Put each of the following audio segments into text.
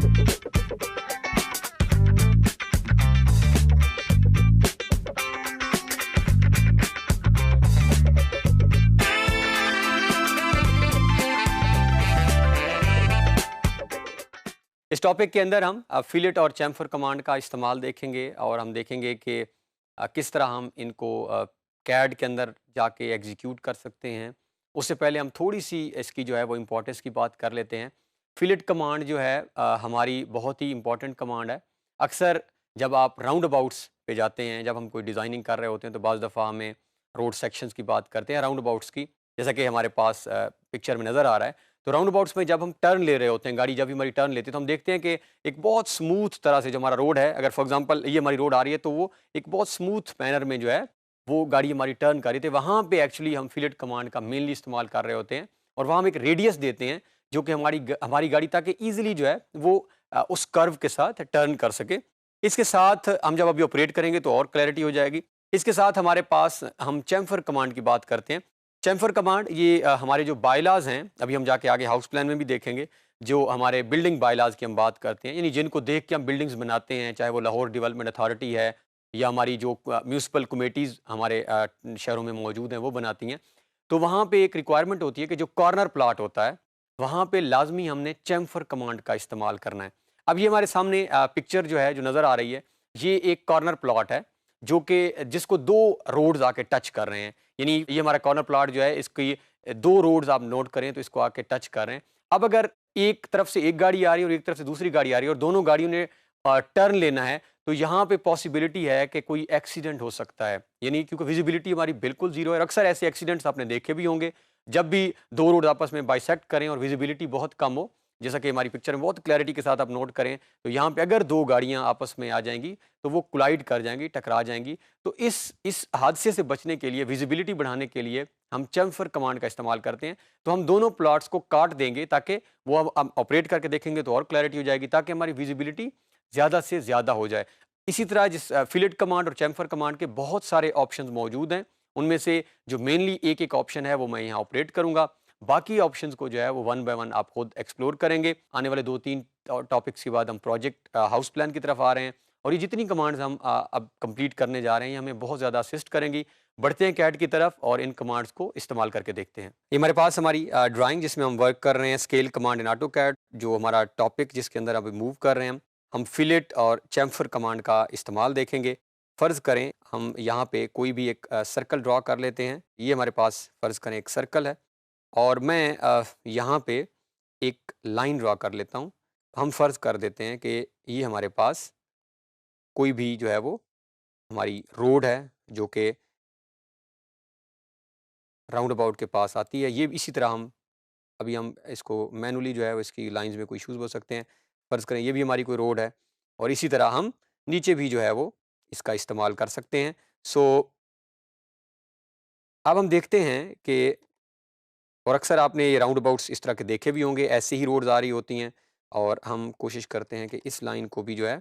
इस टॉपिक के अंदर हम फिलेट और चैम्फर कमांड का इस्तेमाल देखेंगे और हम देखेंगे कि किस तरह हम इनको कैड के अंदर जाके एग्जीक्यूट कर सकते हैं। उससे पहले हम थोड़ी सी इसकी जो है वो इम्पोर्टेंस की बात कर लेते हैं। फिलेट कमांड जो है हमारी बहुत ही इम्पोर्टेंट कमांड है। अक्सर जब आप राउंड अबाउट्स पे जाते हैं, जब हम कोई डिज़ाइनिंग कर रहे होते हैं तो बाज़ दफ़ा हमें रोड सेक्शंस की बात करते हैं राउंड अबाउट्स की, जैसा कि हमारे पास पिक्चर में नज़र आ रहा है। तो राउंड अबाउट्स में जब हम टर्न ले रहे होते हैं, गाड़ी जब भी हमारी टर्न लेती है तो हम देखते हैं कि एक बहुत स्मूथ तरह से जो हमारा रोड है, अगर फॉर एग्जांपल ये हमारी रोड आ रही है तो वो एक बहुत स्मूथ मैनर में जो है वो गाड़ी हमारी टर्न कर रही थी। वहाँ पे एक्चुअली हम फिलेट कमांड का मेनली इस्तेमाल कर रहे होते हैं और वहाँ हम एक रेडियस देते हैं जो कि हमारी गाड़ी ताकि ईजिली जो है वो उस कर्व के साथ टर्न कर सके। इसके साथ हम जब अभी ऑपरेट करेंगे तो और क्लैरिटी हो जाएगी। इसके साथ हमारे पास हम चैम्फर कमांड की बात करते हैं। चैम्फर कमांड ये हमारे जो बायलाज हैं, अभी हम जाके आगे हाउस प्लान में भी देखेंगे, जो हमारे बिल्डिंग बायलाज की हम बात करते हैं, यानी जिनको देख के हम बिल्डिंग्स बनाते हैं, चाहे वो लाहौर डेवलपमेंट अथॉरिटी है या हमारी जो म्यूनसिपल कमेटीज़ हमारे शहरों में मौजूद हैं वो बनाती हैं। तो वहाँ पे एक रिक्वायरमेंट होती है कि जो कॉर्नर प्लाट होता है वहाँ पे लाजमी हमने चैम्फर कमांड का इस्तेमाल करना है। अब ये हमारे सामने पिक्चर जो है जो नज़र आ रही है, ये एक कॉर्नर प्लॉट है जो कि जिसको दो रोड्स आके टच कर रहे हैं। यानी ये हमारा कॉर्नर प्लॉट जो है इसकी दो रोड्स आप नोट करें तो इसको आके टच कर रहे हैं। अब अगर एक तरफ से एक गाड़ी आ रही है और एक तरफ से दूसरी गाड़ी आ रही है और दोनों गाड़ियों ने टर्न लेना है, तो यहाँ पे पॉसिबिलिटी है कि कोई एक्सीडेंट हो सकता है। यानी क्योंकि विजिबिलिटी हमारी बिल्कुल ज़ीरो है और अक्सर ऐसे एक्सीडेंट्स आपने देखे भी होंगे, जब भी दो रोड आपस में बाइसेक्ट करें और विजिबिलिटी बहुत कम हो, जैसा कि हमारी पिक्चर में बहुत क्लैरिटी के साथ आप नोट करें, तो यहाँ पे अगर दो गाड़ियाँ आपस में आ जाएंगी तो वो कोलाइड कर जाएंगी, टकरा जाएंगी। तो इस हादसे से बचने के लिए, विजिबिलिटी बढ़ाने के लिए हम चैम्फर कमांड का इस्तेमाल करते हैं। तो हम दोनों प्लॉट्स को काट देंगे ताकि वो अब हम ऑपरेट करके देखेंगे तो और क्लैरिटी हो जाएगी, ताकि हमारी विजिबिलिटी ज़्यादा से ज़्यादा हो जाए। इसी तरह जिस फिलेट कमांड और चैम्फर कमांड के बहुत सारे ऑप्शंस मौजूद हैं, उनमें से जो मेनली एक-एक ऑप्शन है वो मैं यहाँ ऑपरेट करूँगा। बाकी ऑप्शंस को जो है वो वन बाय वन आप खुद एक्सप्लोर करेंगे। आने वाले 2-3 टॉपिक्स के बाद हम प्रोजेक्ट हाउस प्लान की तरफ आ रहे हैं और ये जितनी कमांड्स हम अब कंप्लीट करने जा रहे हैं, ये हमें बहुत ज़्यादा असिस्ट करेंगी। बढ़ते हैं कैड की तरफ और इन कमांड्स को इस्तेमाल करके देखते हैं। ये हमारे पास हमारी ड्राइंग जिसमें हम वर्क कर रहे हैं, scale command in AutoCAD, जो हमारा टॉपिक जिसके अंदर अभी मूव कर रहे हैं हम फिलेट और चैम्फर कमांड का इस्तेमाल देखेंगे। फ़र्ज़ करें हम यहाँ पे कोई भी एक सर्कल ड्रॉ कर लेते हैं। ये हमारे पास फ़र्ज़ करें एक सर्कल है और मैं यहाँ पे एक लाइन ड्रॉ कर लेता हूँ। हम फ़र्ज़ कर देते हैं कि ये हमारे पास कोई भी जो है वो हमारी रोड है जो कि राउंड अबाउट के पास आती है। ये इसी तरह हम इसको मैनुअली जो है वो इसकी लाइंस में कोई इश्यूज़ हो सकते हैं। फ़र्ज़ करें ये भी हमारी कोई रोड है और इसी तरह हम नीचे भी जो है वो इसका इस्तेमाल कर सकते हैं। सो अब हम देखते हैं कि और अक्सर आपने ये राउंड अबाउट्स इस तरह के देखे भी होंगे, ऐसी ही रोड्स आ रही होती हैं और हम कोशिश करते हैं कि इस लाइन को भी जो है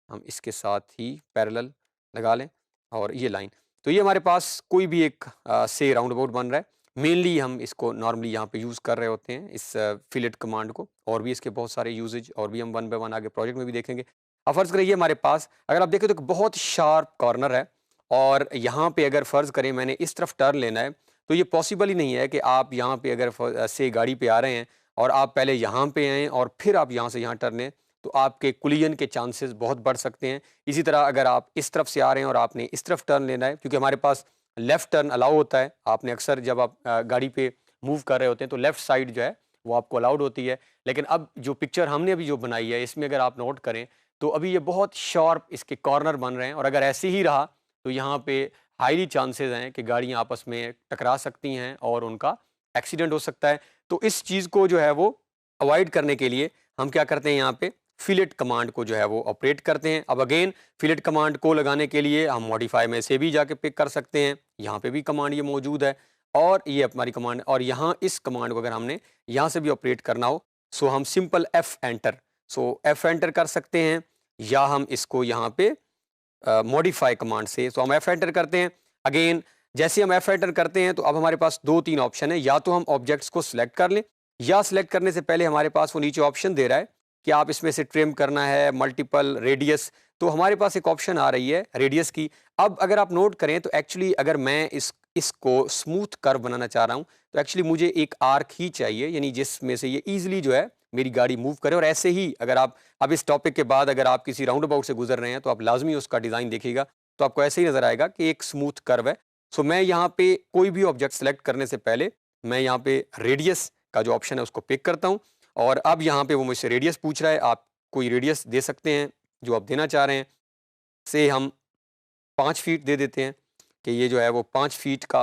हम इसके साथ ही पैरेलल लगा लें और ये लाइन। तो ये हमारे पास कोई भी एक से राउंड अबाउट बन रहा है। मेनली हम इसको नॉर्मली यहाँ पे यूज़ कर रहे होते हैं इस फिलेट कमांड को, और भी इसके बहुत सारे यूसेज और भी हम वन बाय वन आगे प्रोजेक्ट में भी देखेंगे। अब फ़र्ज़ करिए हमारे पास अगर आप देखें तो एक बहुत शार्प कॉर्नर है और यहाँ पे अगर फ़र्ज़ करें मैंने इस तरफ टर्न लेना है, तो ये पॉसिबल ही नहीं है कि आप यहाँ पे अगर से गाड़ी पे आ रहे हैं और आप पहले यहाँ पे आएँ और फिर आप यहाँ से यहाँ टर्न लें, तो आपके कोलिजन के चांसेस बहुत बढ़ सकते हैं। इसी तरह अगर आप इस तरफ से आ रहे हैं और आपने इस तरफ टर्न लेना है, क्योंकि हमारे पास लेफ़्ट टर्न अलाउ होता है। आपने अक्सर जब आप गाड़ी पे मूव कर रहे होते हैं तो लेफ़्ट साइड जो है वो आपको अलाउड होती है। लेकिन अब जो पिक्चर हमने अभी जो बनाई है इसमें अगर आप नोट करें तो अभी ये बहुत शार्प इसके कॉर्नर बन रहे हैं और अगर ऐसे ही रहा तो यहाँ पे हाईली चांसेस हैं कि गाड़ियाँ आपस में टकरा सकती हैं और उनका एक्सीडेंट हो सकता है। तो इस चीज़ को जो है वो अवॉइड करने के लिए हम क्या करते हैं, यहाँ पे फिलेट कमांड को जो है वो ऑपरेट करते हैं। अब अगेन फिलेट कमांड को लगाने के लिए हम मॉडिफाई में से भी जाके पिक कर सकते हैं। यहाँ पे भी कमांड ये मौजूद है और ये हमारी कमांड, और यहाँ इस कमांड को अगर हमने यहाँ से भी ऑपरेट करना हो सो हम सिंपल एफ एंटर कर सकते हैं, या हम इसको यहाँ पे मॉडिफाई कमांड से तो हम एफ एंटर करते हैं। अगेन जैसे हम एफ एंटर करते हैं तो अब हमारे पास 2-3 ऑप्शन है, या तो हम ऑब्जेक्ट्स को सिलेक्ट कर लें या सिलेक्ट करने से पहले हमारे पास वो नीचे ऑप्शन दे रहा है कि आप इसमें से ट्रिम करना है मल्टीपल रेडियस, तो हमारे पास एक ऑप्शन आ रही है रेडियस की। अब अगर आप नोट करें तो एक्चुअली अगर मैं इसको स्मूथ कर्व बनाना चाह रहा हूँ तो एक्चुअली मुझे एक आर्क ही चाहिए, यानी जिसमें से ये ईजिली जो है मेरी गाड़ी मूव करे। और ऐसे ही अगर आप अब इस टॉपिक के बाद अगर आप किसी राउंड अबाउट से गुजर रहे हैं तो आप लाजमी उसका डिज़ाइन देखिएगा, तो आपको ऐसे ही नज़र आएगा कि एक स्मूथ कर्व है। सो मैं यहाँ पे कोई भी ऑब्जेक्ट सेलेक्ट करने से पहले मैं यहाँ पे रेडियस का जो ऑप्शन है उसको पिक करता हूँ, और अब यहाँ पे वो मुझसे रेडियस पूछ रहा है। आप कोई रेडियस दे सकते हैं जो आप देना चाह रहे हैं। से हम 5 फीट दे देते हैं कि ये जो है वो 5 फीट का।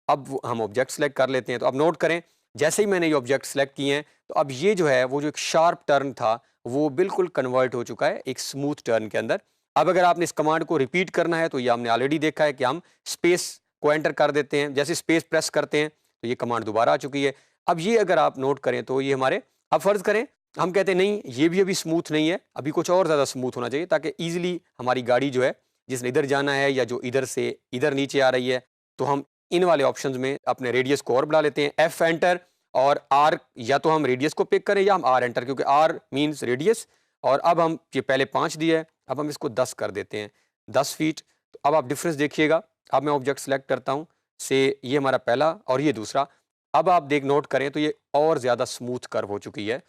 अब हम ऑब्जेक्ट सेलेक्ट कर लेते हैं। तो अब नोट करें, जैसे ही मैंने ये ऑब्जेक्ट सेलेक्ट किए हैं तो अब ये जो है वो जो एक शार्प टर्न था वो बिल्कुल कन्वर्ट हो चुका है एक स्मूथ टर्न के अंदर। अब अगर आपने इस कमांड को रिपीट करना है तो ये हमने ऑलरेडी देखा है कि हम स्पेस को एंटर कर देते हैं, जैसे स्पेस प्रेस करते हैं तो ये कमांड दोबारा आ चुकी है। अब ये अगर आप नोट करें तो ये हमारे, अब फर्ज करें हम कहते हैं नहीं ये भी अभी स्मूथ नहीं है, अभी कुछ और ज़्यादा स्मूथ होना चाहिए ताकि ईजिली हमारी गाड़ी जो है जिसने इधर जाना है या जो इधर से इधर नीचे आ रही है, तो हम इन वाले ऑप्शंस में अपने रेडियस को और बढ़ा लेते हैं, एफ एंटर, और आर या तो हम रेडियस को पिक करें या हम आर एंटर, क्योंकि आर मींस रेडियस। और अब हम ये पहले 5 दिया है, अब हम इसको 10 कर देते हैं, 10 फीट। तो अब आप डिफरेंस देखिएगा। अब मैं ऑब्जेक्ट सेलेक्ट करता हूँ, से ये हमारा पहला और ये दूसरा। अब आप देख नोट करें तो ये और ज़्यादा स्मूथ कर्व हो चुकी है,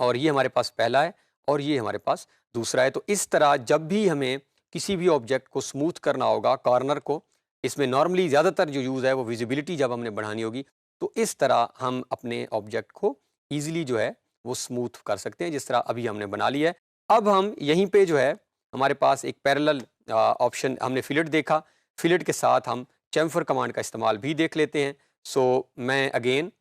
और ये हमारे पास पहला है और ये हमारे पास दूसरा है। तो इस तरह जब भी हमें किसी भी ऑब्जेक्ट को स्मूथ करना होगा कॉर्नर को, इसमें नॉर्मली ज़्यादातर जो यूज़ है वो विजिबिलिटी जब हमने बढ़ानी होगी, तो इस तरह हम अपने ऑब्जेक्ट को ईजिली जो है वो स्मूथ कर सकते हैं, जिस तरह अभी हमने बना लिया है। अब हम यहीं पे जो है हमारे पास एक पैरेलल ऑप्शन, हमने फिलेट देखा, फिलेट के साथ हम चैम्फर कमांड का इस्तेमाल भी देख लेते हैं। सो मैं अगेन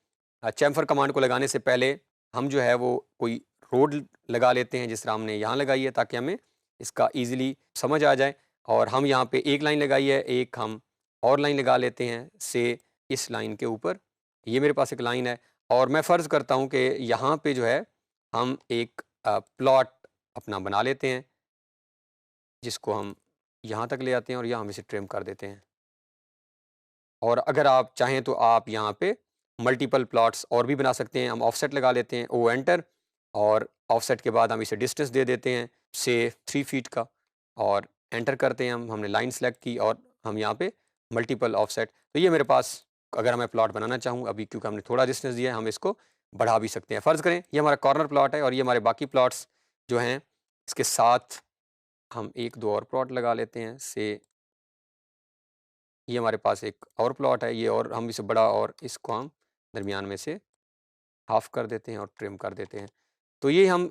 चैम्फर कमांड को लगाने से पहले हम जो है वो कोई रोड लगा लेते हैं, जिस तरह हमने यहाँ लगाई है, ताकि हमें इसका ईजिली समझ आ जाए। और हम यहाँ पे एक लाइन लगाई है, एक हम और लाइन लगा लेते हैं से इस लाइन के ऊपर। ये मेरे पास एक लाइन है, और मैं फ़र्ज़ करता हूँ कि यहाँ पे जो है हम एक प्लॉट अपना बना लेते हैं, जिसको हम यहाँ तक ले आते हैं और यहाँ हम इसे ट्रिम कर देते हैं। और अगर आप चाहें तो आप यहाँ पे मल्टीपल प्लॉट्स और भी बना सकते हैं। हम ऑफसेट लगा लेते हैं, ओ एंटर, और ऑफसेट के बाद हम इसे डिस्टेंस दे देते हैं से 3 फीट का, और एंटर करते हैं हमने लाइन सेलेक्ट की और हम यहाँ पे मल्टीपल ऑफसेट। तो ये मेरे पास, अगर मैं प्लॉट बनाना चाहूँ अभी, क्योंकि हमने थोड़ा डिस्टेंस दिया है, हम इसको बढ़ा भी सकते हैं। फ़र्ज़ करें ये हमारा कॉर्नर प्लॉट है और ये हमारे बाकी प्लॉट्स जो हैं, इसके साथ हम 1-2 और प्लॉट लगा लेते हैं से ये हमारे पास एक और प्लॉट है ये, और हम इसे बड़ा, और इसको हम दरमियान में से हाफ कर देते हैं और ट्रिम कर देते हैं। तो ये हम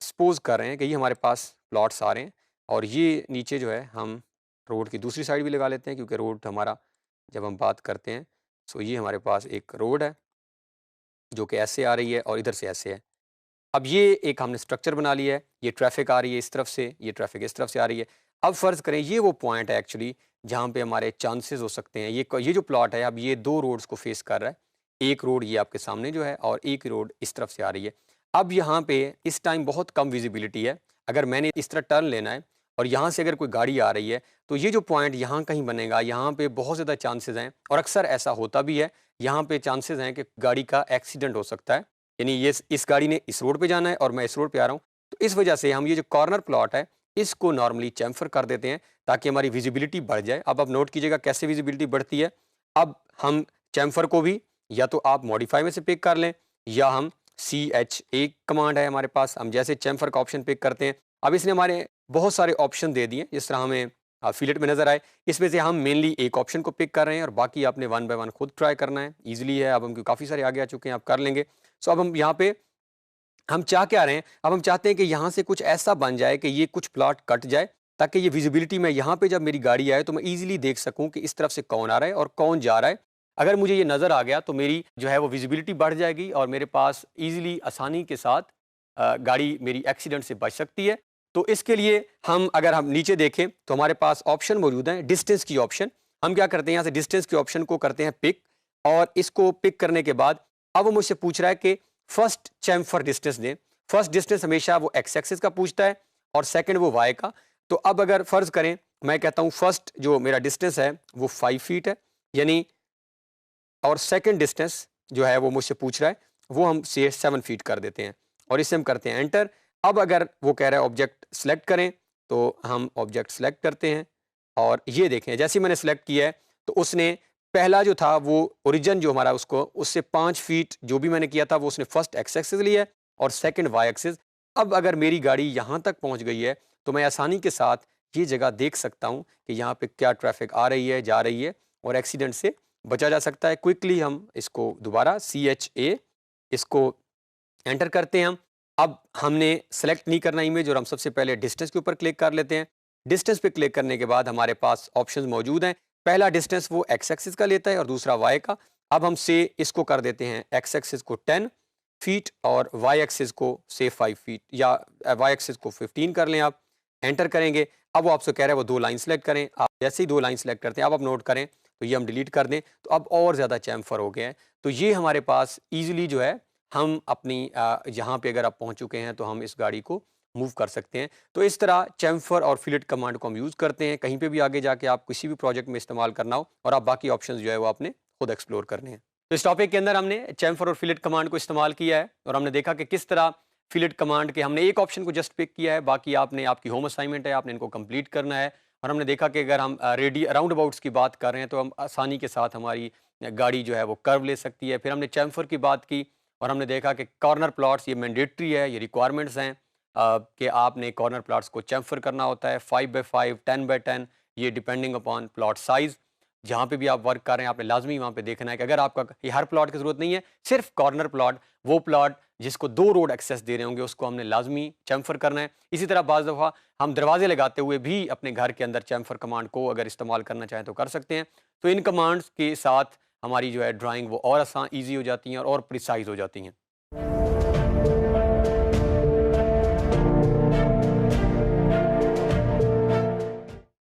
सपोज़ कर रहे हैं कि ये हमारे पास प्लॉट्स आ रहे हैं, और ये नीचे जो है हम रोड की दूसरी साइड भी लगा लेते हैं, क्योंकि रोड हमारा जब हम बात करते हैं, सो ये हमारे पास एक रोड है जो कि ऐसे आ रही है और इधर से ऐसे है। अब ये एक हमने स्ट्रक्चर बना लिया है, ये ट्रैफ़िक आ रही है इस तरफ से, ये ट्रैफ़िक इस तरफ से आ रही है। अब फ़र्ज़ करें ये वो पॉइंट है एक्चुअली जहाँ पे हमारे चांसेस हो सकते हैं। ये जो प्लॉट है अब ये 2 रोड्स को फ़ेस कर रहा है। एक रोड ये आपके सामने जो है और एक रोड इस तरफ से आ रही है। अब यहाँ पे इस टाइम बहुत कम विज़िबिलिटी है। अगर मैंने इस तरह टर्न लेना है और यहाँ से अगर कोई गाड़ी आ रही है, तो ये जो पॉइंट यहाँ कहीं बनेगा, यहाँ पे बहुत ज़्यादा चांसेस हैं, और अक्सर ऐसा होता भी है। यहाँ पे चांसेस हैं कि गाड़ी का एक्सीडेंट हो सकता है। यानी ये इस गाड़ी ने इस रोड पे जाना है और मैं इस रोड पे आ रहा हूँ। तो इस वजह से हम ये जो कॉर्नर प्लॉट है, इसको नॉर्मली चैम्फर कर देते हैं ताकि हमारी विजिबिलिटी बढ़ जाए। अब आप नोट कीजिएगा कैसे विजिबिलिटी बढ़ती है। अब हम चैम्फर को भी या तो आप मॉडिफाई में से पिक कर लें, या हम CH कमांड है हमारे पास, हम जैसे चैम्फर का ऑप्शन पिक करते हैं। अब इसने हमारे बहुत सारे ऑप्शन दे दिए जिस तरह हमें फिलेट में नज़र आए। इसमें से हम मेनली एक ऑप्शन को पिक कर रहे हैं और बाकी आपने 1 बाय 1 खुद ट्राई करना है। ईज़िली है, अब हम काफ़ी सारे आगे आ चुके हैं, आप कर लेंगे। सो अब हम यहाँ पे हम चाह क्या रहे हैं, अब हम चाहते हैं कि यहाँ से कुछ ऐसा बन जाए कि ये कुछ प्लॉट कट जाए, ताकि ये विजिबिलिटी में यहाँ पे जब मेरी गाड़ी आए तो मैं ईजिली देख सकूँ कि इस तरफ से कौन आ रहा है और कौन जा रहा है। अगर मुझे ये नज़र आ गया तो मेरी जो है वो विजिबिलिटी बढ़ जाएगी और मेरे पास ईजिली आसानी के साथ गाड़ी मेरी एक्सीडेंट से बच सकती है। तो इसके लिए अगर हम नीचे देखें तो हमारे पास ऑप्शन मौजूद हैं, डिस्टेंस की ऑप्शन। हम क्या करते हैं, यहाँ से डिस्टेंस के ऑप्शन को करते हैं पिक, और इसको पिक करने के बाद अब वो मुझसे पूछ रहा है कि फर्स्ट चैम्फर डिस्टेंस दें। फर्स्ट डिस्टेंस हमेशा वो एक्स एक्सिस का पूछता है और सेकंड वो वाई का। तो अब अगर फ़र्ज़ करें मैं कहता हूँ फर्स्ट जो मेरा डिस्टेंस है वो 5 फीट है, यानी, और सेकंड डिस्टेंस जो है वो मुझसे पूछ रहा है वो हम से 7 फीट कर देते हैं। और इससे हम करते हैं एंटर। अब अगर वो कह रहा है ऑब्जेक्ट सेलेक्ट करें, तो हम ऑब्जेक्ट सेलेक्ट करते हैं और ये देखें जैसे ही मैंने सेलेक्ट किया है तो उसने पहला जो था वो ओरिजिन जो हमारा उसको उससे 5 फीट जो भी मैंने किया था वो उसने फर्स्ट एक्स एक्सिस लिया है और सेकंड वाई एक्सिस। अब अगर मेरी गाड़ी यहाँ तक पहुँच गई है तो मैं आसानी के साथ ये जगह देख सकता हूँ कि यहाँ पे क्या ट्रैफिक आ रही है, जा रही है और एक्सीडेंट से बचा जा सकता है। क्विकली हम इसको दोबारा CHA इसको एंटर करते हैं हम। अब हमने सेलेक्ट नहीं करना इमेज और हम सबसे पहले डिस्टेंस के ऊपर क्लिक कर लेते हैं। डिस्टेंस पे क्लिक करने के बाद हमारे पास ऑप्शंस मौजूद हैं। पहला डिस्टेंस वो एक्स एक्सिस का लेता है और दूसरा वाई का। अब हम से इसको कर देते हैं एक्स एक्सिस को 10 फीट और वाई एक्सिस को से 5 फीट या वाई एक्सिस को 15 कर लें आप। एंटर करेंगे। अब वो आपसे कह रहा है वो 2 लाइन सेलेक्ट करें। आप जैसे ही 2 लाइन सेलेक्ट करते हैं अब आप नोट करें तो ये हम डिलीट कर दें तो अब और ज़्यादा चैम्फर हो गए हैं। तो ये हमारे पास ईज़िली जो है हम अपनी यहाँ पे अगर आप पहुँच चुके हैं तो हम इस गाड़ी को मूव कर सकते हैं। तो इस तरह चैम्फर और फिलेट कमांड को हम यूज़ करते हैं। कहीं पे भी आगे जाके आप किसी भी प्रोजेक्ट में इस्तेमाल करना हो और आप बाकी ऑप्शंस जो है वो आपने खुद एक्सप्लोर करने हैं। तो इस टॉपिक के अंदर हमने चैम्फर और फिलेट कमांड को इस्तेमाल किया है और हमने देखा कि किस तरह फिलेट कमांड के हमने एक ऑप्शन को जस्ट पिक किया है, बाकी आपने आपकी होम असाइनमेंट है, आपने इनको कंप्लीट करना है। और हमने देखा कि अगर हम रेडी राउंड अबाउट्स की बात कर रहे हैं तो हम आसानी के साथ हमारी गाड़ी जो है वो कर्व ले सकती है। फिर हमने चैम्फर की बात की और हमने देखा कि कॉर्नर प्लॉट्स ये मैंडेटरी है, ये रिक्वायरमेंट्स हैं कि आपने कॉर्नर प्लॉट्स को चैम्फर करना होता है 5x5, 10x10, ये डिपेंडिंग अपॉन प्लॉट साइज़। जहाँ पे भी आप वर्क कर रहे हैं आपने लाजमी वहाँ पे देखना है कि अगर आपका ये हर प्लॉट की ज़रूरत नहीं है, सिर्फ कॉर्नर प्लॉट, वो प्लॉट जिसको 2 रोड एक्सेस दे रहे होंगे उसको हमने लाजमी चैम्फर करना है। इसी तरह बाज़ दफ़ा हम दरवाजे लगाते हुए भी अपने घर के अंदर चैम्फर कमांड को अगर इस्तेमाल करना चाहें तो कर सकते हैं। तो इन कमांड्स के साथ हमारी जो है ड्राइंग वो और आसान ईज़ी हो जाती हैं और प्रिसाइज़ हो जाती हैं।